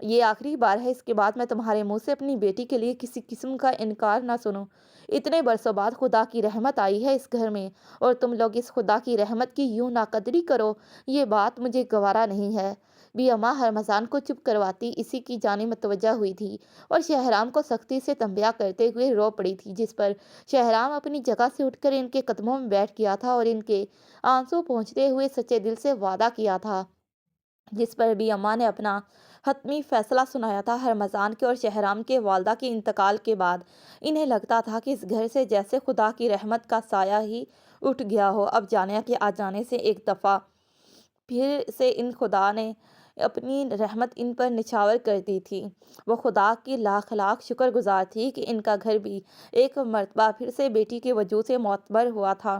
یہ آخری بار ہے، اس کے بعد میں تمہارے منہ سے اپنی بیٹی کے لیے کسی قسم کا انکار نہ سنوں۔ اتنے برسوں بعد خدا کی رحمت آئی ہے اس گھر میں، اور تم لوگ اس خدا کی رحمت کی یوں ناقدری کرو، یہ بات مجھے گوارا نہیں ہے۔ بھی اماں ہرمزان کو چپ کرواتی اسی کی جانب متوجہ ہوئی تھی اور شہرام کو سختی سے تنبیہ کرتے ہوئے رو پڑی تھی، جس پر شہرام اپنی جگہ سے اٹھ کر ان کے قدموں میں بیٹھ گیا تھا اور ان کے آنسو پہنچتے ہوئے سچے دل سے وعدہ کیا تھا، جس پر بھی اماں نے اپنا حتمی فیصلہ سنایا تھا۔ ہرمزان کے اور شہرام کے والدہ کے انتقال کے بعد انہیں لگتا تھا کہ اس گھر سے جیسے خدا کی رحمت کا سایہ ہی اٹھ گیا ہو۔ اب جانے کے آ جانے سے ایک دفعہ پھر سے ان خدا نے اپنی رحمت ان پر نچھاور کر دی تھی۔ وہ خدا کی لاکھ لاکھ شکر گزار تھی کہ ان کا گھر بھی ایک مرتبہ پھر سے بیٹی کے وجود سے معتبر ہوا تھا۔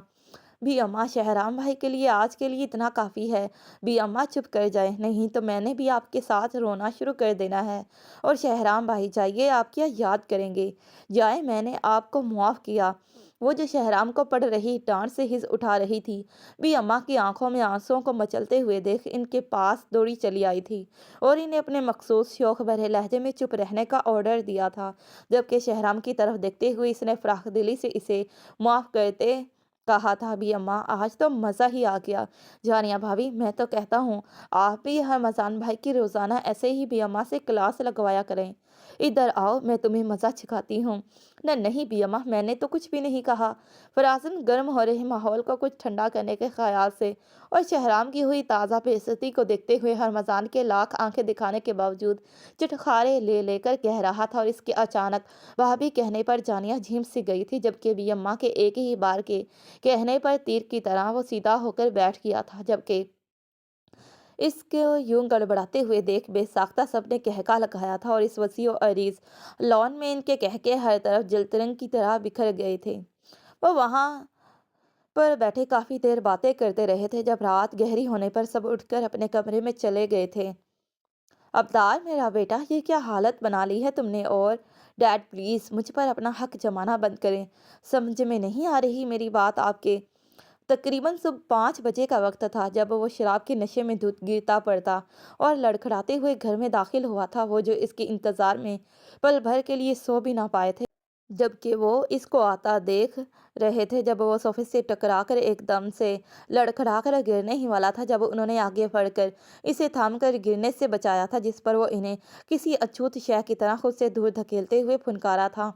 بھی اماں، شہرام بھائی کے لیے آج کے لیے اتنا کافی ہے۔ بھی اماں چپ کر جائیں، نہیں تو میں نے بھی آپ کے ساتھ رونا شروع کر دینا ہے۔ اور شہرام بھائی جائیے، آپ کیا یاد کریں گے؟ جائیں، میں نے آپ کو معاف کیا۔ وہ جو شہرام کو پڑ رہی ڈانٹ سے ہز اٹھا رہی تھی، بھی اماں کی آنکھوں میں آنسوؤں کو مچلتے ہوئے دیکھ ان کے پاس دوڑی چلی آئی تھی اور انہیں اپنے مخصوص شوق بھرے لہجے میں چپ رہنے کا آرڈر دیا تھا، جبکہ شہرام کی طرف دیکھتے ہوئے اس نے فراخ دلی سے اسے معاف کرتے کہا تھا، بھی اماں آج تو مزہ ہی آ گیا۔ جانیہ بھابھی، میں تو کہتا ہوں آپ بھی ہرمزان بھائی کی روزانہ ایسے ہی بھی اماں سے کلاس لگوایا کریں۔ ادھر آؤ، میں تمہیں مزہ سکھاتی ہوں۔ نہ نہیں بھی اماں، میں نے تو کچھ بھی نہیں کہا۔ فرازن گرم ہو رہے ماحول کو کچھ ٹھنڈا کرنے کے خیال سے اور شہرام کی ہوئی تازہ بے عزتی کو دیکھتے ہوئے ہرمزان کے لاکھ آنکھیں دکھانے کے باوجود چٹخارے لے لے کر کہہ رہا تھا، اور اس کے اچانک بھابھی کہنے پر جانیہ جھیم سی گئی تھی، جبکہ بھی اماں کے ایک ہی بار کے کہنے پر تیر کی طرح وہ سیدھا ہو کر بیٹھ گیا تھا، جبکہ اس کو یوں گڑبڑاتے ہوئے دیکھ بے ساختہ سب نے کہکا لگایا تھا اور اس وسیع و عریض لان میں ان کے کہکے ہر طرف جلترنگ کی طرح بکھر گئے تھے۔ وہ وہاں پر بیٹھے کافی دیر باتیں کرتے رہے تھے، جب رات گہری ہونے پر سب اٹھ کر اپنے کمرے میں چلے گئے تھے۔ ابدار میرا بیٹا، یہ کیا حالت بنا لی ہے تم نے؟ اور ڈیڈ پلیز مجھ پر اپنا حق جمانا بند کریں، سمجھ میں نہیں آ رہی میری بات آپ کے؟ تقریباً صبح 5 بجے کا وقت تھا جب وہ شراب کے نشے میں دودھ گرتا پڑتا اور لڑکھڑاتے ہوئے گھر میں داخل ہوا تھا، وہ جو اس کے انتظار میں پل بھر کے لیے سو بھی نہ پائے تھے، جبکہ وہ اس کو آتا دیکھ رہے تھے جب وہ صوفے سے ٹکرا کر ایک دم سے لڑکھڑا کر گرنے ہی والا تھا، جب انہوں نے آگے بڑھ کر اسے تھام کر گرنے سے بچایا تھا، جس پر وہ انہیں کسی اچھوت شے کی طرح خود سے دور دھکیلتے ہوئے پھنکارا تھا،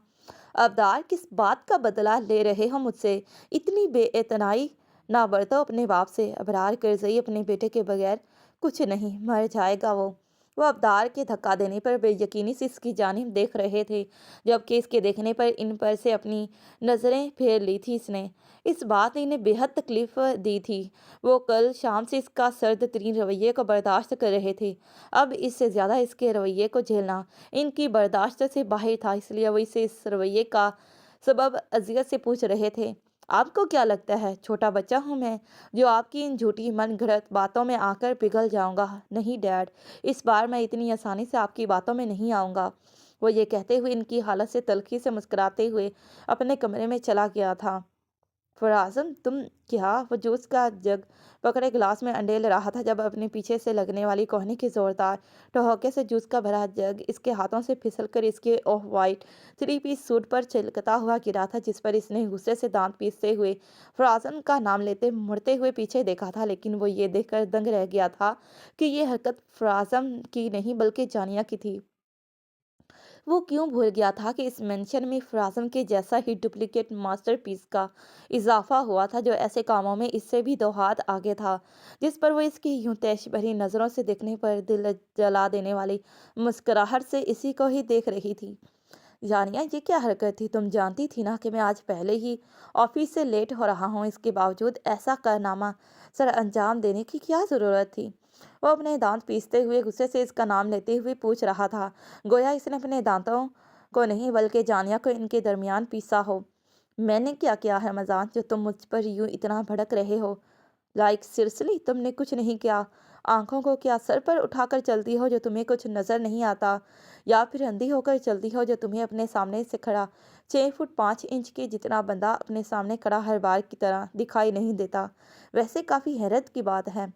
ابدار کس بات کا بدلہ لے رہے ہو مجھ سے؟ اتنی بے اعتنائی نہ برتو اپنے باپ سے۔ ابرار کرزئی اپنے بیٹے کے بغیر کچھ نہیں، مر جائے گا وہ۔ وہ ابدار کے دھکا دینے پر بے یقینی سے اس کی جانب دیکھ رہے تھے، جبکہ اس کے دیکھنے پر ان پر سے اپنی نظریں پھیر لی تھی۔ اس نے اس بات نے انہیں بے حد تکلیف دی تھی۔ وہ کل شام سے اس کا سرد ترین رویے کو برداشت کر رہے تھے، اب اس سے زیادہ اس کے رویے کو جھیلنا ان کی برداشت سے باہر تھا، اس لیے وہ اسے اس رویے کا سبب اذیت سے پوچھ رہے تھے۔ آپ کو کیا لگتا ہے چھوٹا بچہ ہوں میں جو آپ کی ان جھوٹی من گھڑت باتوں میں آ کر پگھل جاؤں گا؟ نہیں ڈیڈ، اس بار میں اتنی آسانی سے آپ کی باتوں میں نہیں آؤں گا۔ وہ یہ کہتے ہوئے ان کی حالت سے تلخی سے مسکراتے ہوئے اپنے کمرے میں چلا گیا تھا۔ فرازم تم کیا؟ وہ جوس کا جگ پکڑے گلاس میں انڈیل رہا تھا جب اپنے پیچھے سے لگنے والی کوہنی کی زوردار ٹھہوکے سے جوس کا بھرا جگ اس کے ہاتھوں سے پھسل کر اس کے آف وائٹ 3 پیس سوٹ پر چھلکتا ہوا گرا تھا، جس پر اس نے غصے سے دانت پیستے ہوئے فرازم کا نام لیتے مڑتے ہوئے پیچھے دیکھا تھا، لیکن وہ یہ دیکھ کر دنگ رہ گیا تھا کہ یہ حرکت فرازم کی نہیں بلکہ جانیہ کی تھی۔ وہ کیوں بھول گیا تھا کہ اس مینشن میں فرازم کے جیسا ہی ڈپلیکیٹ ماسٹر پیس کا اضافہ ہوا تھا، جو ایسے کاموں میں اس سے بھی 2 ہاتھ آگے تھا، جس پر وہ اس کی یوں تیش بھری نظروں سے دیکھنے پر دل جلا دینے والی مسکراہٹ سے اسی کو ہی دیکھ رہی تھی۔ جانیہ، یہ کیا حرکت تھی؟ تم جانتی تھی نا کہ میں آج پہلے ہی آفس سے لیٹ ہو رہا ہوں، اس کے باوجود ایسا کارنامہ سر انجام دینے کی کیا ضرورت تھی؟ وہ اپنے دانت پیستے ہوئے غصے سے اس کا نام لیتے ہوئے پوچھ رہا تھا، گویا اس نے اپنے دانتوں کو نہیں بلکہ جانیہ کو ان کے درمیان پیسا ہو۔ میں نے کیا کیا ہے مزاج جو تم مجھ پر یوں اتنا بھڑک رہے ہو؟ لائک سیریسلی تم نے کچھ نہیں کیا؟ آنکھوں کو کیا سر پر اٹھا کر چلتی ہو جو تمہیں کچھ نظر نہیں آتا، یا پھر اندھی ہو کر چلتی ہو جو تمہیں اپنے سامنے سے کھڑا 6 فٹ 5 انچ کے جتنا بندہ اپنے سامنے کھڑا ہر بار کی طرح دکھائی نہیں دیتا؟ ویسے کافی حیرت کی بات ہے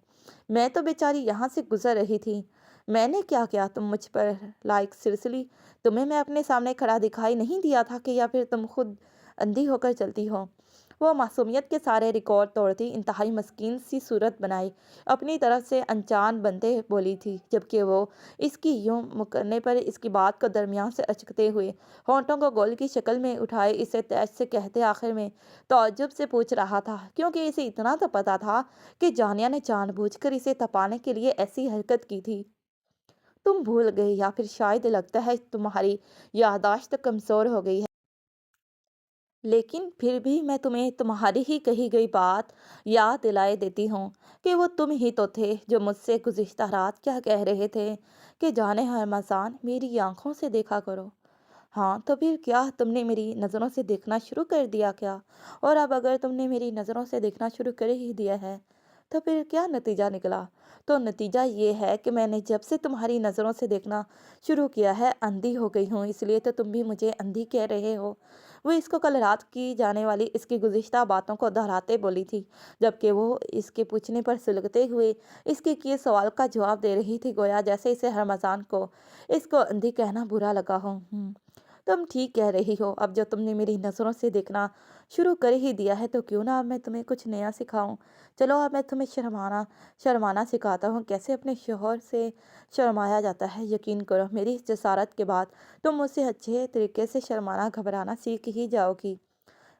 میں تو بیچاری یہاں سے گزر رہی تھی، میں نے کیا کیا تم مجھ پر؟ لائک سرسلی، تمہیں میں اپنے سامنے کھڑا دکھائی نہیں دیا تھا کہ یا پھر تم خود اندھی ہو کر چلتی ہو؟ وہ معصومیت کے سارے ریکارڈ توڑتی انتہائی مسکین سی صورت بنائی اپنی طرف سے انجان بنتے بولی تھی، جبکہ وہ اس کی یوں مکرنے پر اس کی بات کو درمیان سے اچکتے ہوئے ہونٹوں کو گول کی شکل میں اٹھائے اسے تیز سے کہتے آخر میں تعجب سے پوچھ رہا تھا، کیونکہ اسے اتنا تو پتا تھا کہ جانیہ نے جان بوجھ کر اسے تپانے کے لیے ایسی حرکت کی تھی۔ تم بھول گئے یا پھر شاید لگتا ہے تمہاری یادداشت کمزور ہو گئی ہے، لیکن پھر بھی میں تمہیں تمہاری ہی کہی گئی بات یاد دلائے دیتی ہوں کہ وہ تم ہی تو تھے جو مجھ سے گزشتہ رات کیا کہہ رہے تھے کہ جانے ہرمزان میری آنکھوں سے دیکھا کرو۔ ہاں تو پھر کیا تم نے میری نظروں سے دیکھنا شروع کر دیا کیا؟ اور اب اگر تم نے میری نظروں سے دیکھنا شروع کر ہی دیا ہے تو پھر کیا نتیجہ نکلا؟ تو نتیجہ یہ ہے کہ میں نے جب سے تمہاری نظروں سے دیکھنا شروع کیا ہے اندھی ہو گئی ہوں، اس لیے تو تم بھی مجھے اندھی کہہ رہے ہو۔ وہ اس کو کل رات کی جانے والی اس کی گزشتہ باتوں کو دہراتے بولی تھی، جبکہ وہ اس کے پوچھنے پر سلگتے ہوئے اس کے کیے سوال کا جواب دے رہی تھی، گویا جیسے اسے ہرمزان کو اس کو اندھی کہنا برا لگا ہو۔ تم ٹھیک کہہ رہی ہو، اب جو تم نے میری نظروں سے دیکھنا شروع کر ہی دیا ہے تو کیوں نہ اب میں تمہیں کچھ نیا سکھاؤں۔ چلو اب میں تمہیں شرمانا سکھاتا ہوں، کیسے اپنے شوہر سے شرمایا جاتا ہے۔ یقین کرو میری اس جسارت کے بعد تم مجھ سے اچھے طریقے سے شرمانا گھبرانا سیکھ ہی جاؤ گی۔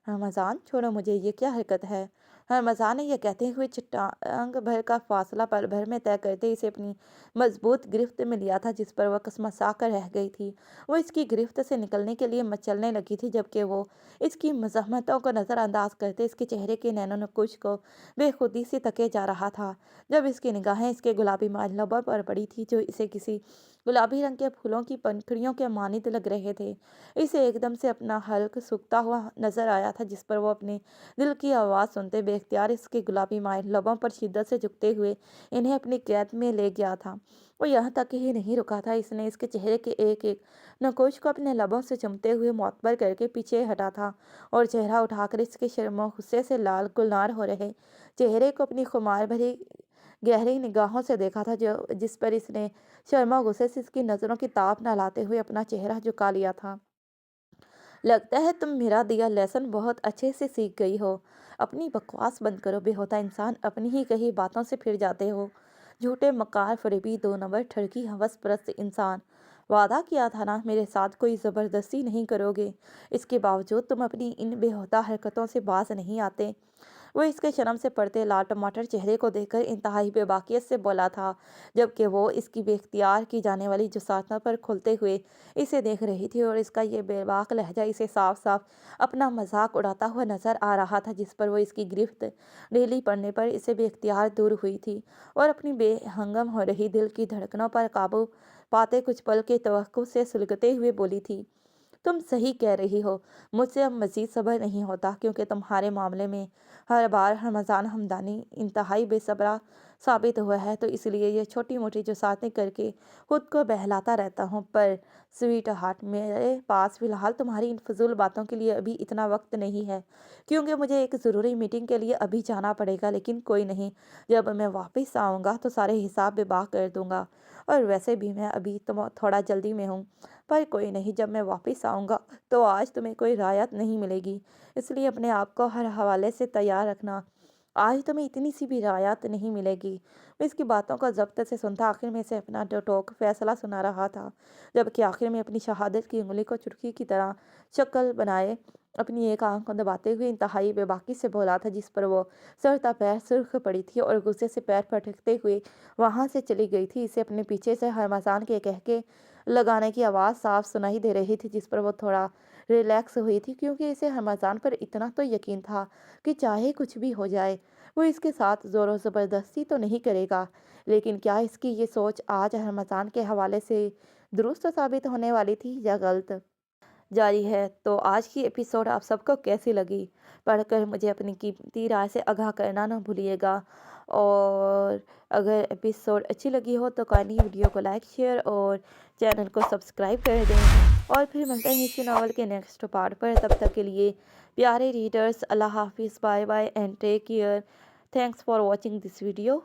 رمضان چھوڑو مجھے، یہ کیا حرکت ہے؟ رمضان نے یہ کہتے ہوئے چٹانگ بھر کا فاصلہ پل بھر میں طے کرتے اسے اپنی مضبوط گرفت میں لیا تھا جس پر وہ کسمسا کر رہ گئی تھی۔ وہ اس کی گرفت سے نکلنے کے لیے مچلنے لگی تھی، جبکہ وہ اس کی مزاحمتوں کو نظر انداز کرتے اس کے چہرے کے نینو نقوش کو بے خودی سے تکے جا رہا تھا، جب اس کی نگاہیں اس کے گلابی مائل لبوں پر پڑی تھی جو اسے کسی گلابی رنگ کے پھولوں کی پنکھڑیوں کے مانند لگ رہے تھے۔ اسے ایک دم سے اپنا حلق سوکھتا ہوا نظر آیا تھا جس پر وہ اپنے دل کی آواز سنتے بے اختیار اس کے گلابی مائل لبوں پر شدت سے جھکتے ہوئے انہیں اپنی قید میں لے گیا تھا۔ وہ یہاں تک ہی نہیں رکا تھا، اس نے اس کے چہرے کے ایک ایک نقوش کو اپنے لبوں سے چمتے ہوئے معتبر کر کے پیچھے ہٹا تھا اور چہرہ اٹھا کر اس کے شرم و غصے سے لال گلنار ہو رہے چہرے کو اپنی خمار بھری گہری نگاہوں سے دیکھا تھا، جس پر اس نے شرم و غصے سے اس کی نظروں کی تاب نہ لاتے ہوئے اپنا چہرہ جھکا لیا تھا۔ لگتا ہے تم میرا دیا لیسن بہت اچھے سے سیکھ گئی ہو۔ اپنی بکواس بند کرو، بے ہوتا انسان اپنی ہی کہی باتوں سے پھر جاتے ہو۔ جھوٹے مکار فریبی 2 نمبر ٹھڑکی ہوس پرست انسان، وعدہ کیا تھا نا میرے ساتھ کوئی زبردستی نہیں کرو گے، اس کے باوجود تم اپنی ان بے ہوتا حرکتوں سے باز نہیں آتے۔ وہ اس کے شرم سے پڑتے لال ٹماٹر چہرے کو دیکھ کر انتہائی بے باکیت سے بولا تھا، جبکہ وہ اس کی بے اختیار کی جانے والی جسارتوں پر کھلتے ہوئے اسے دیکھ رہی تھی اور اس کا یہ بے باک لہجہ اسے صاف صاف اپنا مذاق اڑاتا ہوا نظر آ رہا تھا، جس پر وہ اس کی گرفت ڈھیلی پڑنے پر اسے بے اختیار دور ہوئی تھی اور اپنی بے ہنگم ہو رہی دل کی دھڑکنوں پر قابو پاتے کچھ پل کے توقع سے سلگتے ہوئے بولی تھی، تم صحیح کہہ رہی ہو، مجھ سے اب مزید صبر نہیں ہوتا، کیونکہ تمہارے معاملے میں ہر بار رمضان ہمدانی انتہائی بے صبرا ثابت ہوا ہے، تو اس لیے یہ چھوٹی موٹی جسارتیں کر کے خود کو بہلاتا رہتا ہوں۔ پر سویٹ ہارٹ، میرے پاس فی الحال تمہاری ان فضول باتوں کے لیے ابھی اتنا وقت نہیں ہے، کیونکہ مجھے ایک ضروری میٹنگ کے لیے ابھی جانا پڑے گا، لیکن کوئی نہیں، جب میں واپس آؤں گا تو سارے حساب بے باک کر دوں گا، اور ویسے بھی میں ابھی تھوڑا جلدی میں ہوں۔ پر کوئی نہیں، جب میں واپس آؤں گا تو آج تمہیں کوئی رعایت نہیں ملے گی، اس لیے اپنے آپ کو ہر حوالے سے تیار رکھنا، آج تمہیں اتنی سی بھی رعایت نہیں ملے گی۔ وہ اس کی باتوں کو ضبط سے سنتا آخر میں سے اپنا ٹوک فیصلہ سنا رہا تھا، جبکہ آخر میں اپنی شہادت کی انگلی کو چٹکی کی طرح شکل بنائے اپنی ایک آنکھ کو دباتے ہوئے انتہائی بے باکی سے بولا تھا، جس پر وہ سر تا پیر سرخ پڑی تھی اور غصے سے پیر پٹکتے ہوئے وہاں سے چلی گئی تھی۔ اسے اپنے پیچھے سے ہرمزان کے کہکے لگانے کی آواز صاف سنائی دے رہی تھی، جس پر وہ تھوڑا ریلیکس ہوئی تھی، کیونکہ اسے ہرمزان پر اتنا تو یقین تھا کہ چاہے کچھ بھی ہو جائے وہ اس کے ساتھ زور و زبردستی تو نہیں کرے گا۔ لیکن کیا اس کی یہ سوچ آج ہرمزان کے حوالے سے درست ثابت ہونے والی تھی یا غلط؟ جاری ہے۔ تو آج کی ایپیسوڈ آپ سب کو کیسی لگی؟ پڑھ کر مجھے اپنی قیمتی رائے سے آگاہ کرنا نہ بھولیے گا، اور اگر ایپیسوڈ اچھی لگی ہو تو کائنڈلی ویڈیو کو لائک، شیئر اور چینل کو سبسکرائب کر دیں، اور پھر ملتے ہیں اسی ناول کے نیکسٹ پارٹ پر۔ تب تک کے لیے پیارے ریڈرز، اللہ حافظ، bye bye and take care. Thanks for watching this video.